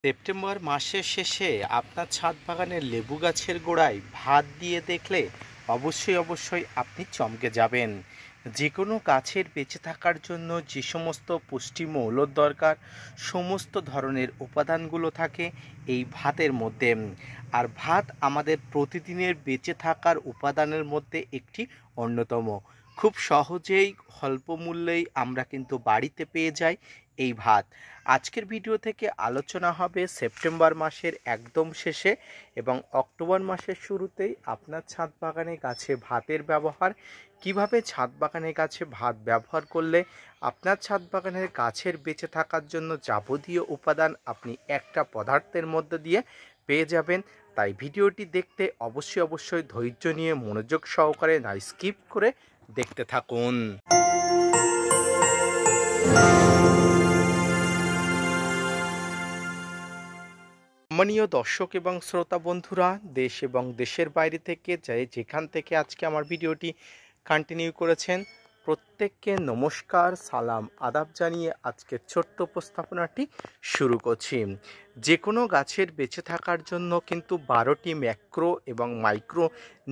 September মাসের শেষে আপনার ছাদ বাগানের লেবু গাছের গোড়ায় ভাত দিয়ে দেখলে অবশ্যই আপনি চমকে যাবেন। যে কোনো গাছের বেঁচে থাকার জন্য যে সমস্ত পুষ্টি মৌলর দরকার, সমস্ত ধরনের উপাদানগুলো থাকে এই ভাতের মধ্যে। আর ভাত আমাদের প্রতিদিনের বেঁচে থাকার উপাদানের মধ্যে একটি অন্যতম। খুব সহজেই অল্প মূল্যেই আমরা কিন্তু বাড়িতে পেয়ে যাই এই ভাত। আজকের ভিডিও থেকে আলোচনা হবে সেপ্টেম্বর মাসের একদম শেষে এবং অক্টোবর মাসের শুরুতেই আপনার ছাদ বাগানে গাছে ভাতের ব্যবহার, কিভাবে ছাদ বাগানে গাছে ভাত ব্যবহার করলে আপনার ছাদ বাগানের গাছের বেঁচে থাকার জন্য যাবতীয় উপাদান আপনি একটা পদার্থের মধ্যে দিয়ে পেয়ে যাবেন। তাই ভিডিওটি দেখতে অবশ্যই ধৈর্য নিয়ে মনোযোগ সহকারে না স্কিপ করে দেখতে থাকুন। সম্মানীয় দর্শক এবং শ্রোতা বন্ধুরা, দেশ এবং দেশের বাইরে থেকে যেখান থেকে আজকে আমার ভিডিওটি কন্টিনিউ করেছেন, প্রত্যেককে নমস্কার, সালাম, আদাব জানিয়ে আজকের ছোট্ট উপস্থাপনাটি শুরু করছি। যে কোনো গাছের বেঁচে থাকার জন্য কিন্তু 12টি ম্যাক্রো এবং মাইক্রো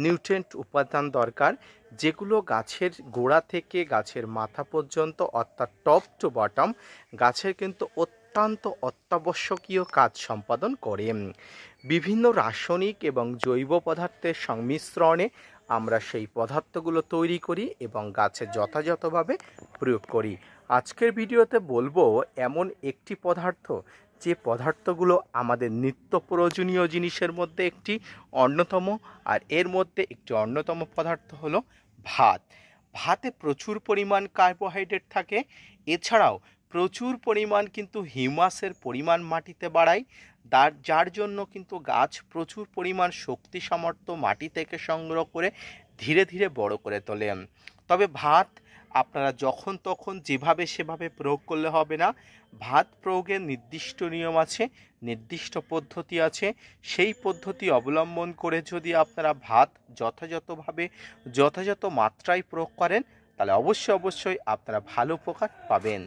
নিউট্রিয়েন্ট উপাদান দরকার, যেগুলো গাছের গোড়া থেকে গাছের মাথা পর্যন্ত অর্থাৎ টপ টু বটম গাছের কিন্তু অত্যন্ত অত্যাবশ্যকীয় কাজ সম্পাদন করে। বিভিন্ন রাসায়নিক এবং জৈব পদার্থের সংমিশ্রণে আমরা সেই পদার্থগুলো তৈরি করি এবং গাছে যথাযথভাবে প্রয়োগ করি। আজকের ভিডিওতে বলবো এমন একটি পদার্থ, যে পদার্থগুলো আমাদের নিত্য প্রয়োজনীয় জিনিসের মধ্যে একটি অন্যতম, আর এর মধ্যে একটি অন্যতম পদার্থ হলো ভাত। ভাতে প্রচুর পরিমাণ কার্বোহাইড্রেট থাকে, এছাড়াও প্রচুর পরিমাণ কিন্তু হিউমাসের পরিমাণ মাটিতে বাড়ায়, যার জন্য কিন্তু গাছ প্রচুর পরিমাণ শক্তি সামর্থ্য মাটি থেকে সংগ্রহ করে ধীরে ধীরে বড় করে তোলে। তবে ভাত আপনারা যখন তখন যেভাবে সেভাবে প্রয়োগ করলে হবে না। ভাত প্রয়োগের নির্দিষ্ট নিয়ম আছে, নির্দিষ্ট পদ্ধতি আছে। সেই পদ্ধতি অবলম্বন করে যদি আপনারা ভাত যথাযথভাবে যথাযথ মাত্রায় প্রয়োগ করেন, তাহলে অবশ্যই আপনারা ভালো উপকার পাবেন।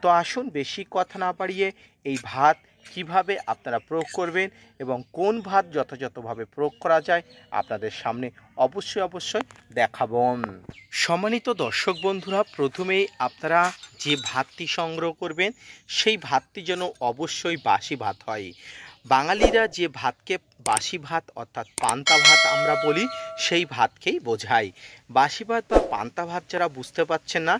তো আসুন বেশি কথা না বাড়িয়ে এই ভাত কিভাবে আপনারা প্রয়োগ করবেন এবং কোন ভাত যথাযথভাবে প্রয়োগ করা যায় আপনাদের সামনে অবশ্যই দেখাবো। সম্মানিত দর্শক বন্ধুরা, প্রথমেই আপনারা যে ভাতটি সংগ্রহ করবেন সেই ভাতটি যেন অবশ্যই বাসি ভাত হয়। বাঙালিরা যে ভাতকে বাসি ভাত অর্থাৎ পান্তা ভাত আমরা বলি, সেই ভাতকেই বোঝায়। বাসি ভাত বা পান্তা ভাত যারা বুঝতে পারছেন না,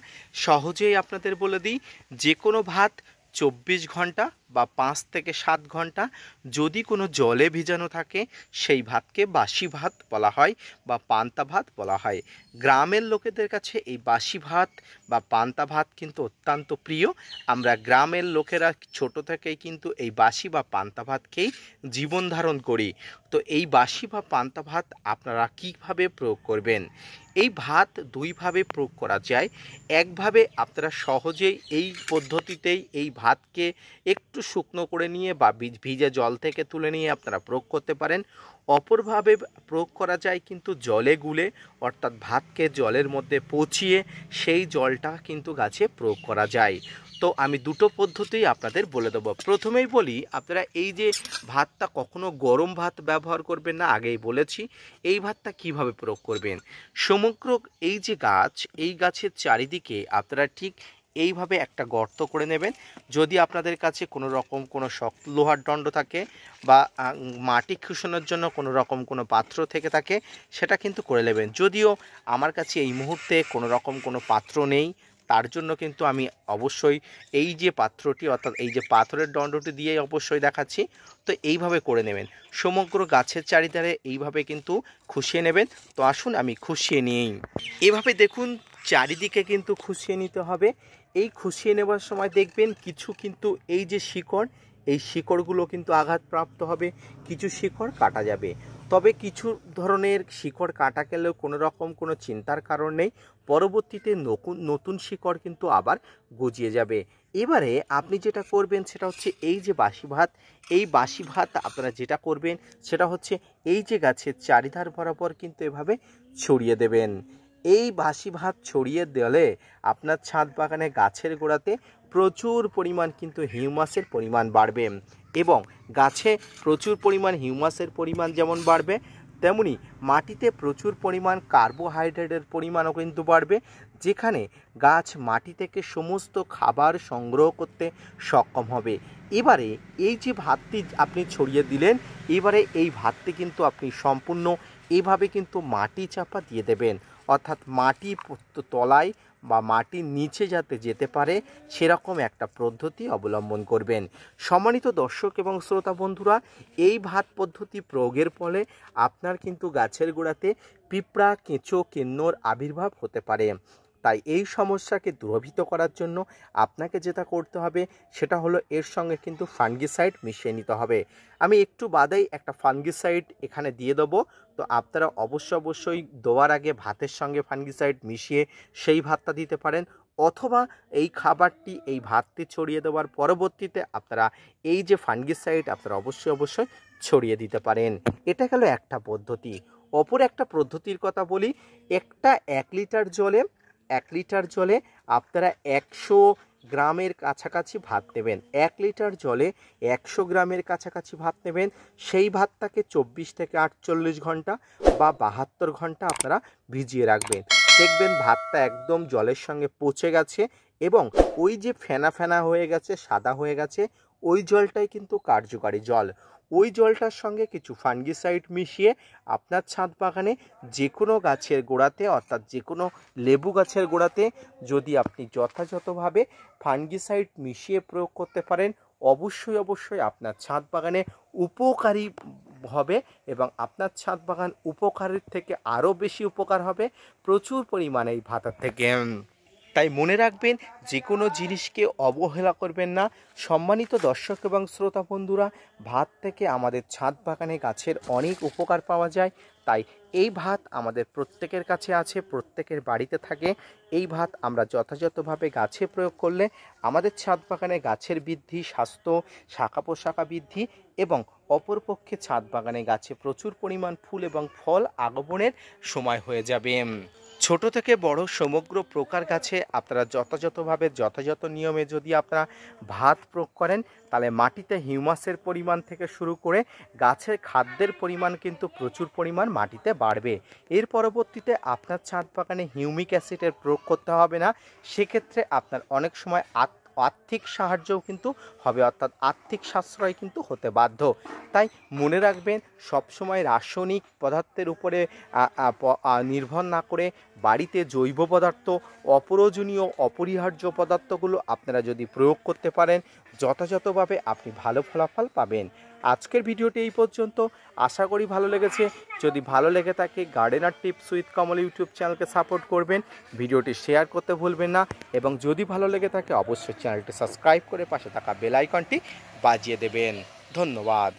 সহজেই আপনাদের বলে দিই, যে কোনো ভাত 24 ঘন্টা বা 5 থেকে 7 ঘন্টা যদি কোনো জলে ভিজানো থাকে, সেই ভাতকে বাসি ভাত বলা হয় বা পান্তা ভাত বলা হয়। গ্রামের লোকেদের কাছে এই বাসি ভাত বা পান্তা ভাত কিন্তু অত্যন্ত প্রিয়। আমরা গ্রামের লোকেরা ছোট থেকেই কিন্তু এই বাসি বা পান্তা ভাত খেয়েই জীবন ধারণ করি। তো এই বাসি বা পান্তা ভাত আপনারা কীভাবে প্রয়োগ করবেন? এই ভাত দুইভাবে প্রয়োগ করা যায়। একভাবে আপনারা সহজেই এই পদ্ধতিতেই এই ভাতকে একটু শুকনো করে নিয়ে বা ভিজে জল থেকে তুলে নিয়ে আপনারা প্রয়োগ করতে পারেন। অপরভাবে প্রয়োগ করা যায় কিন্তু জলে গুলে, অর্থাৎ ভাতকে জলের মধ্যে পচিয়ে সেই জলটা কিন্তু গাছে প্রয়োগ করা যায়। তো আমি দুটো পদ্ধতি আপনাদের বলে দেবো। প্রথমেই বলি, আপনারা এই যে ভাতটা কখনো গরম ভাত ব্যবহার করবেন না, আগেই বলেছি। এই ভাতটা কিভাবে প্রয়োগ করবেন? সমগ্র এই যে গাছ, এই গাছের চারিদিকে আপনারা ঠিক এইভাবে একটা গর্ত করে নেবেন। যদি আপনাদের কাছে কোনো রকম কোনো শক্ত লোহার দণ্ড থাকে বা মাটি খোসানোর জন্য কোনো রকম কোনো পাত্র থেকে থাকে, সেটা কিন্তু করে নেবেন। যদিও আমার কাছে এই মুহূর্তে কোনো রকম কোনো পাত্র নেই, তার জন্য কিন্তু আমি অবশ্যই এই যে পাত্রটি অর্থাৎ এই যে পাথরের দণ্ডটি দিয়েই অবশ্যই দেখাচ্ছি। তো এইভাবে করে নেবেন, সমগ্র গাছের চারিধারে এইভাবে কিন্তু খুশিয়ে নেবেন। তো আসুন আমি খুশিয়ে নিই। এভাবে দেখুন চারিদিকে কিন্তু খুশিয়ে নিতে হবে। এই খুশিয়ে নেবার সময় দেখবেন কিছু কিন্তু এই যে শিকড়, এই শিকড়গুলো কিন্তু আঘাতপ্রাপ্ত হবে, কিছু শিকড় কাটা যাবে। তবে কিছু ধরনের শিকড় কাটা গেলেও কোনো রকম কোনো চিন্তার কারণ নেই, পরবর্তীতে নতুন শিকড় কিন্তু আবার গজিয়ে যাবে। এবারে আপনি যেটা করবেন সেটা হচ্ছে এই যে বাসি ভাত, এই বাসি ভাত আপনারা যেটা করবেন সেটা হচ্ছে এই যে গাছের চারিধার বরাবর কিন্তু এভাবে ছড়িয়ে দেবেন। এই বাসি ভাত ছড়িয়ে দিলে আপনার ছাদ বাগানে গাছের গোড়াতে প্রচুর পরিমাণ কিন্তু হিউমাসের পরিমাণ বাড়বে এবং গাছে প্রচুর পরিমাণ হিউমাসের পরিমাণ যেমন বাড়বে, তেমনি মাটিতে প্রচুর পরিমাণ কার্বোহাইড্রেটের পরিমাণও কিন্তু বাড়বে, যেখানে গাছ মাটি থেকে সমস্ত খাবার সংগ্রহ করতে সক্ষম হবে। এবারে এই যে ভাতটি আপনি ছড়িয়ে দিলেন, এবারে এই ভাতটি কিন্তু আপনি সম্পূর্ণ এভাবে কিন্তু মাটি চাপা দিয়ে দেবেন, অর্থাৎ মাটি তলায় বা মাটির নিচে যাতে যেতে পারে সেরকম একটা পদ্ধতি অবলম্বন করবেন। সম্মানিত দর্শক এবং শ্রোতা বন্ধুরা, এই ভাত পদ্ধতি প্রয়োগের ফলে আপনার কিন্তু গাছের গোড়াতে পিঁপড়া, কেঁচো, কেন্নর আবির্ভাব হতে পারে। তাই এই সমস্যাকে দূরীভূত করার জন্য আপনাকে যেটা করতে হবে সেটা হলো এর সঙ্গে কিন্তু ফাঙ্গিসাইড মিশিয়ে নিতে হবে। আমি একটু বাদেই একটা ফাঙ্গিসাইড এখানে দিয়ে দেবো, তো আপনারা অবশ্যই দেওয়ার আগে ভাতের সঙ্গে ফাঙ্গিসাইড মিশিয়ে সেই ভাতটা দিতে পারেন, অথবা এই খাবারটি এই ভাতটি ছড়িয়ে দেওয়ার পরবর্তীতে আপনারা এই যে ফাঙ্গিসাইড আপনারা অবশ্যই ছড়িয়ে দিতে পারেন। এটা গেল একটা পদ্ধতি। অপর একটা পদ্ধতির কথা বলি। একটা 1 লিটার জলে আপনারা 100 গ্রামের কাছাকাছি ভাত নেবেন। 1 লিটার জলে 100 গ্রামের কাছাকাছি ভাত নেবেন। সেই ভাতটাকে 24 থেকে 48 ঘন্টা বা 72 ঘন্টা আপনারা ভিজিয়ে রাখবেন। দেখবেন ভাতটা একদম জলের সঙ্গে পচে গেছে এবং ওই যে ফেনা ফেনা হয়ে গেছে, সাদা হয়ে গেছে, ওই জলটাই কিন্তু কার্যকারী জল। ওই জলটার সঙ্গে কিছু ফাঙ্গিসাইড মিশিয়ে আপনার ছাদ বাগানে যে কোনো গাছের গোড়াতে, অর্থাৎ যে কোনো লেবু গাছের গোড়াতে যদি আপনি যথাযথভাবে ফাঙ্গিসাইড মিশিয়ে প্রয়োগ করতে পারেন, অবশ্যই আপনার ছাদ বাগানে উপকারী হবে এবং আপনার ছাদ বাগান উপকারের থেকে আরও বেশি উপকার হবে প্রচুর পরিমাণে এই ভাতার থেকে। তাই মনে রাখবেন, যে কোনো জিনিসকে অবহেলা করবেন না। সম্মানিত দর্শক এবং শ্রোতা বন্ধুরা, ভাত থেকে আমাদের ছাদ বাগানে গাছের অনেক উপকার পাওয়া যায়। তাই এই ভাত আমাদের প্রত্যেকের কাছে আছে, প্রত্যেকের বাড়িতে থাকে। এই ভাত আমরা যথাযথভাবে গাছে প্রয়োগ করলে আমাদের ছাদ বাগানে গাছের বৃদ্ধি, স্বাস্থ্য, শাখা প্রশাখা বৃদ্ধি এবং অপরপক্ষে ছাদ বাগানে গাছে প্রচুর পরিমাণ ফুল এবং ফল আগমনের সময় হয়ে যাবে। ছোট থেকে বড় সমগ্র প্রকার গাছে আপনারা যথাযথভাবে যথাযথ নিয়মে যদি আপনারা ভাত প্রয়োগ করেন, তাহলে মাটিতে হিউমাসের পরিমাণ থেকে শুরু করে গাছের খাদ্যের পরিমাণ কিন্তু প্রচুর পরিমাণ মাটিতে বাড়বে। এর পরবর্তীতে আপনার ছাদ বাগানে হিউমিক অ্যাসিডের প্রয়োগ করতে হবে না। সেক্ষেত্রে আপনার অনেক সময় আর্থিক সাহায্যও কিন্তু হবে, অর্থাৎ আর্থিক সাশ্রয় কিন্তু হতে বাধ্য। তাই মনে রাখবেন, সবসময় রাসায়নিক পদার্থের উপরে নির্ভর না করে বাড়িতে জৈব পদার্থ, অপ্রয়োজনীয় অপরিহার্য পদার্থগুলো আপনারা যদি প্রয়োগ করতে পারেন, যথাযথভাবে আপনি ভালো ফলাফল পাবেন। আজকের ভিডিওটি এই পর্যন্ত। আশা করি ভালো লেগেছে। যদি ভালো লেগে থাকে gardener tips with Kamal YouTube চ্যানেলকে সাপোর্ট করবেন, ভিডিওটি শেয়ার করতে ভুলবেন না এবং যদি ভালো লেগে থাকে অবশ্যই চ্যানেলটি সাবস্ক্রাইব করে পাশে থাকা বেল আইকনটি বাজিয়ে দেবেন। ধন্যবাদ।